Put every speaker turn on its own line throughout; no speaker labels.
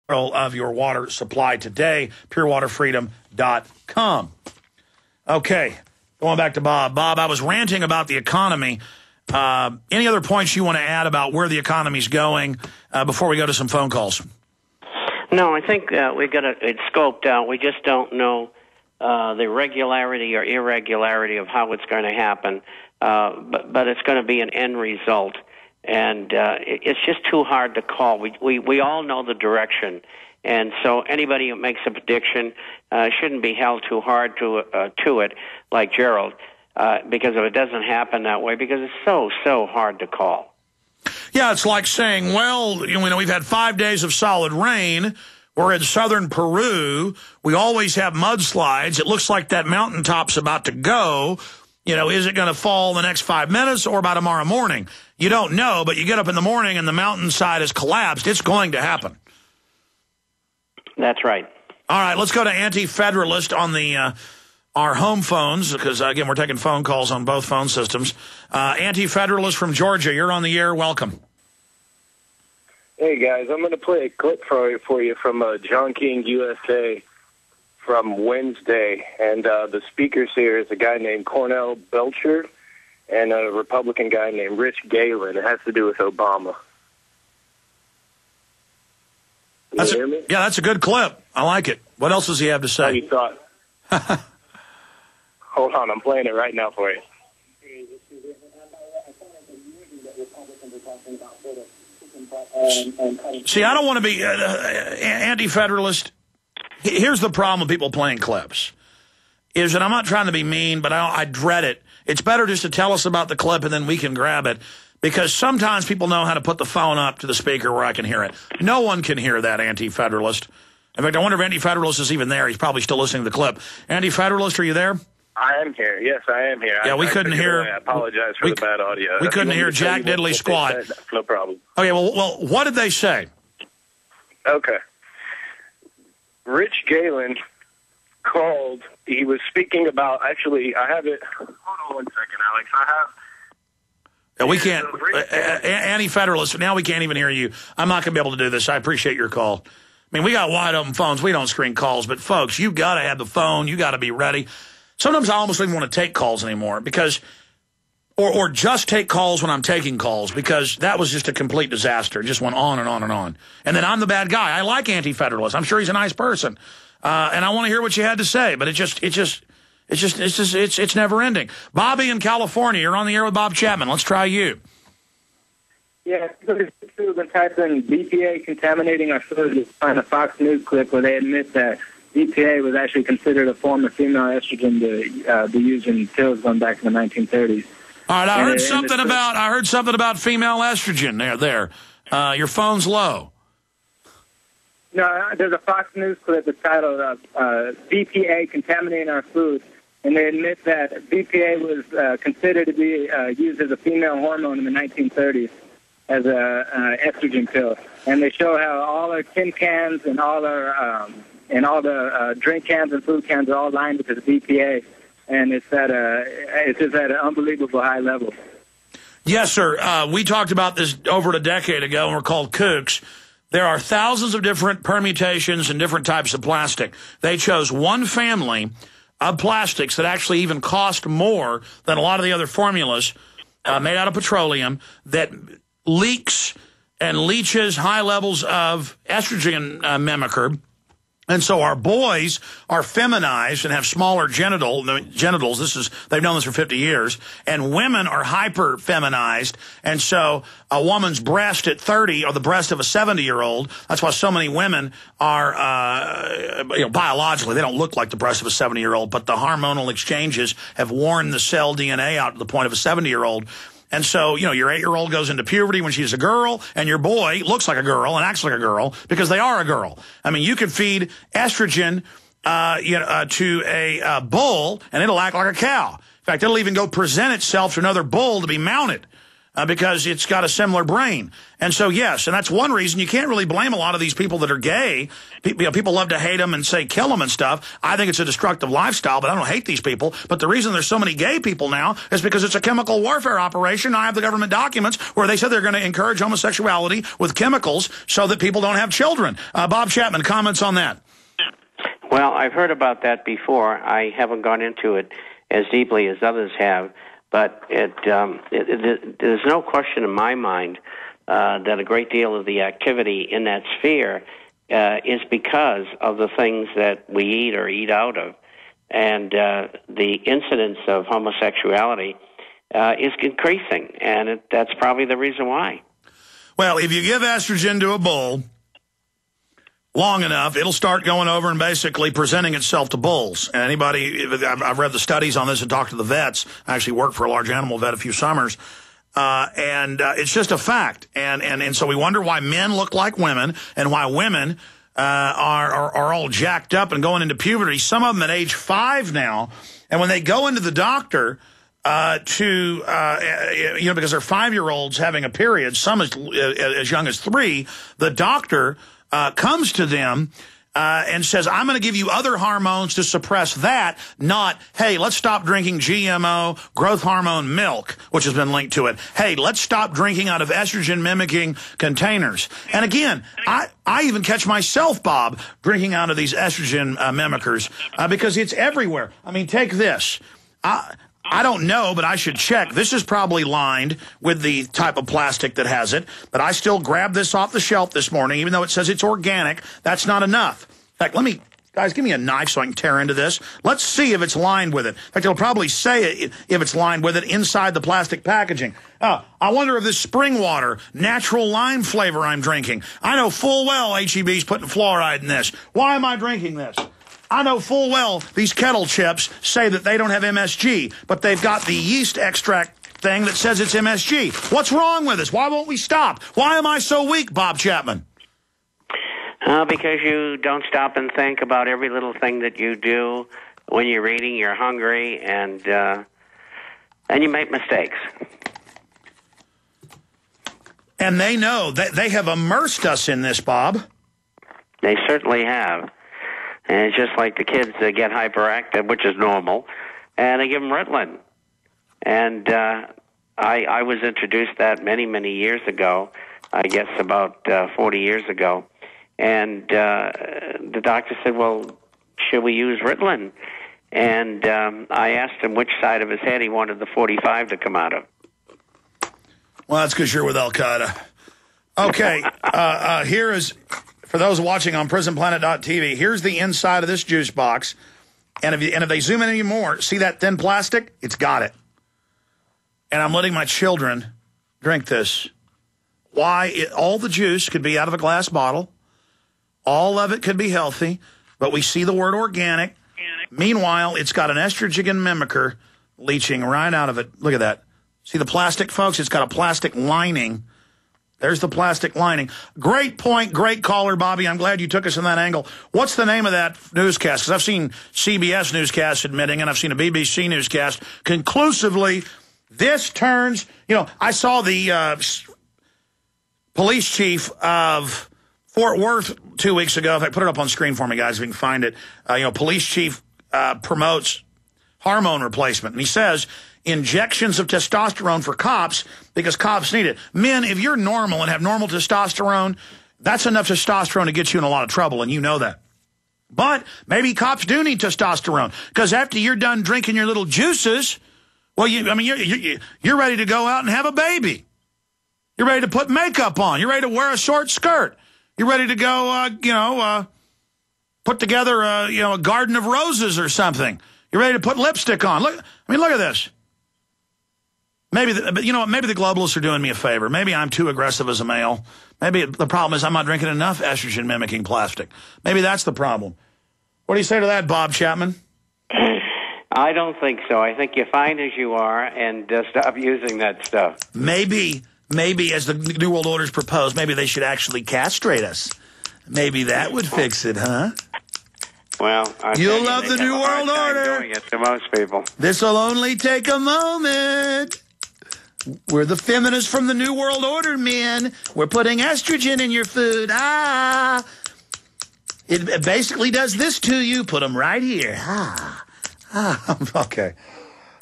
of your water supply today, purewaterfreedom.com. Okay, going back to Bob. Bob, I was ranting about the economy. Any other points you want to add about where the economy's going before we go to some phone calls?
No, I think we've got it scoped out. We just don't know the regularity or irregularity of how it's going to happen, but it's going to be an end result. And it's just too hard to call. We all know the direction, and so anybody who makes a prediction shouldn't be held too hard to it, like Gerald, because if it doesn't happen that way, because it's so hard to call.
Yeah, it's like saying, well, we've had 5 days of solid rain. We're in southern Peru. We always have mudslides. It looks like that mountaintop's about to go. Is it going to fall in the next 5 minutes or by tomorrow morning? You don't know, but you get up in the morning and the mountainside has collapsed. It's going to happen.
That's right.
All right, let's go to Anti-Federalist on the our home phones, because, again, we're taking phone calls on both phone systems. Anti-Federalist from Georgia, you're on the air. Welcome.
Hey, guys, I'm going to play a clip for you from John King, USA, from Wednesday. And the speakers here is a guy named Cornell Belcher and a Republican guy named Rich Galen. It has to do with Obama. Can you hear me?
Yeah, that's a good clip. I like it. What else does he have to say?
How you thought? Hold on, I'm playing it right now for you.
See, I don't want to be anti-federalist. Here's the problem with people playing clips, is that I'm not trying to be mean, but I dread it. It's better just to tell us about the clip and then we can grab it, because sometimes people know how to put the phone up to the speaker where I can hear it. No one can hear that, Anti-Federalist. In fact, I wonder if Anti-Federalist is even there. He's probably still listening to the clip. Anti-Federalist, are you there?
I am here. Yes, I am here.
Yeah, we couldn't hear.
I apologize for the bad audio.
We couldn't hear Jack Diddley squat.
No problem.
Okay, well, what did they say?
Okay. Rich Galen called. He was speaking about, actually, I have it. Hold on 1 second, Alex. I have.
Yeah, we can't. Anti-Federalist, now we can't even hear you. I'm not going to be able to do this. I appreciate your call. I mean, we got wide open phones. We don't screen calls. But, folks, you got to have the phone. You got to be ready. Sometimes I almost don't even want to take calls anymore, because, or just take calls when I'm taking calls, because that was just a complete disaster. It just went on and on and on. And then I'm the bad guy. I like Anti-Federalist. I'm sure he's a nice person. And I want to hear what you had to say, but it's never ending. Bobby in California, you're on the air with Bob Chapman. Let's try you.
Yeah, we've been typing BPA contaminating our food. You find a Fox News clip where they admit that BPA was actually considered a form of female estrogen to be used in pills going back in the 1930s.
All right, I heard something about female estrogen there. Your phone's low.
No, there's a Fox News clip that's titled BPA contaminating our food, and they admit that BPA was considered to be used as a female hormone in the 1930s as a estrogen pill. And they show how all our tin cans and all our drink cans and food cans are all lined with this BPA, and it's just at an unbelievable high level.
Yes, sir. We talked about this over a decade ago, and we're called kooks. There are thousands of different permutations and different types of plastic. They chose one family of plastics that actually even cost more than a lot of the other formulas made out of petroleum that leaks and leaches high levels of estrogen mimicker. And so our boys are feminized and have smaller genitals. They've known this for 50 years. And women are hyper feminized. And so a woman's breast at 30 or the breast of a 70-year-old. That's why so many women are, biologically, they don't look like the breast of a 70-year-old, but the hormonal exchanges have worn the cell DNA out to the point of a 70-year-old. And so, your 8-year-old goes into puberty when she's a girl, and your boy looks like a girl and acts like a girl because they are a girl. I mean, you could feed estrogen to a bull, and it'll act like a cow. In fact, it'll even go present itself to another bull to be mounted. because it's got a similar brain. And so, yes, and that's one reason you can't really blame a lot of these people that are gay. People love to hate them and say kill them and stuff. I think it's a destructive lifestyle, but I don't hate these people. But the reason there's so many gay people now is because it's a chemical warfare operation. I have the government documents where they said they're going to encourage homosexuality with chemicals so that people don't have children. Bob Chapman, comments on that?
Well, I've heard about that before. I haven't gone into it as deeply as others have, but there's no question in my mind that a great deal of the activity in that sphere is because of the things that we eat or eat out of. And the incidence of homosexuality is increasing, and that's probably the reason why. Well,
if you give estrogen to a bull long enough, it'll start going over and basically presenting itself to bulls. And anybody, I've read the studies on this and talked to the vets. I actually worked for a large animal vet a few summers. And it's just a fact. And so we wonder why men look like women and why women are all jacked up and going into puberty. Some of them at age 5 now. And when they go into the doctor because they're 5-year-olds having a period, some as young as 3, the doctor comes to them and says, I'm going to give you other hormones to suppress that, not, hey, let's stop drinking GMO growth hormone milk, which has been linked to it. Hey, let's stop drinking out of estrogen-mimicking containers. And again, I even catch myself, Bob, drinking out of these estrogen mimickers because it's everywhere. I mean, take this. I don't know, but I should check. This is probably lined with the type of plastic that has it, but I still grabbed this off the shelf this morning, even though it says it's organic. That's not enough. In fact, guys, give me a knife so I can tear into this. Let's see if it's lined with it. In fact, it'll probably say if it's lined with it inside the plastic packaging. I wonder if this spring water, natural lime flavor I'm drinking. I know full well HEB's putting fluoride in this. Why am I drinking this? I know full well these kettle chips say that they don't have MSG, but they've got the yeast extract thing that says it's MSG. What's wrong with us? Why won't we stop? Why am I so weak, Bob Chapman?
Because you don't stop and think about every little thing that you do. When you're eating, you're hungry, and you make mistakes.
And they know that they have immersed us in this, Bob.
They certainly have. And it's just like the kids that get hyperactive, which is normal, and they give them Ritalin. And I was introduced that many, many years ago, I guess about 40 years ago. And the doctor said, well, should we use Ritalin? And I asked him which side of his head he wanted the 45 to come out of.
Well, that's because you're with Al-Qaeda. Okay, here is... For those watching on prisonplanet.tv, here's the inside of this juice box. And if they zoom in any more, see that thin plastic? It's got it. And I'm letting my children drink this. All the juice could be out of a glass bottle. All of it could be healthy. But we see the word organic. Meanwhile, it's got an estrogen mimicker leaching right out of it. Look at that. See the plastic, folks? It's got a plastic lining. There's the plastic lining. Great point, great caller, Bobby. I'm glad you took us in that angle. What's the name of that newscast? Because I've seen CBS newscasts admitting, and I've seen a BBC newscast conclusively, this turns, I saw the police chief of Fort Worth 2 weeks ago. If I put it up on screen for me, guys, if you can find it. Police chief promotes hormone replacement. And he says injections of testosterone for cops because cops need it. Men, if you're normal and have normal testosterone, that's enough testosterone to get you in a lot of trouble, and you know that. But maybe cops do need testosterone because after you're done drinking your little juices, well, you're ready to go out and have a baby. You're ready to put makeup on. You're ready to wear a short skirt. You're ready to go, put together a garden of roses or something. You're ready to put lipstick on. Look at this. Maybe the globalists are doing me a favor. Maybe I'm too aggressive as a male. Maybe the problem is I'm not drinking enough estrogen-mimicking plastic. Maybe that's the problem. What do you say to that, Bob Chapman?
I don't think so. I think you're fine as you are, and stop using that stuff.
Maybe as the New World Order's proposed, maybe they should actually castrate us. Maybe that would fix it, huh?
Well,
you'll love the New World Order.
Doing it to most people.
This'll only take a moment. We're the feminists from the New World Order, man. We're putting estrogen in your food. Ah. It basically does this to you. Put them right here. Ah. Okay.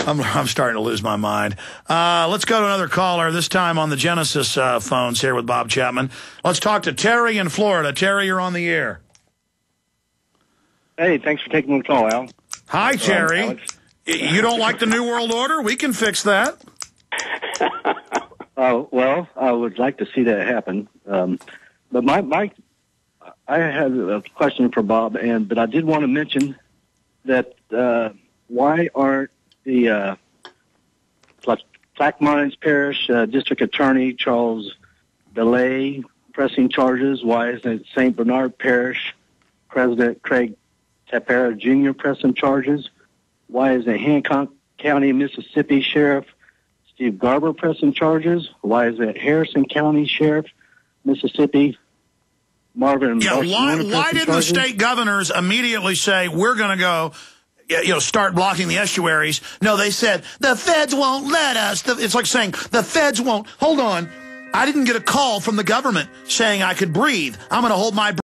I'm starting to lose my mind. Let's go to another caller, this time on the Genesis phones here with Bob Chapman. Let's talk to Terry in Florida. Terry, you're on the air.
Hey, thanks for taking the call, Al.
Hi, Terry. You don't like the New World Order? We can fix that.
Well, I would like to see that happen. But I have a question for Bob, but I did want to mention that why aren't the Plaquemines Parish District Attorney Charles Belay pressing charges? Why isn't it St. Bernard Parish President Craig Tapera Jr. pressing charges? Why isn't Hancock County, Mississippi Sheriff Steve Garber pressing charges? Why is it Harrison County Sheriff, Mississippi Marvin?
Yeah, why didn't the state governors immediately say, we're going to go, start blocking the estuaries? No, they said, the feds won't let us. It's like saying, the feds won't. Hold on. I didn't get a call from the government saying I could breathe. I'm going to hold my breath.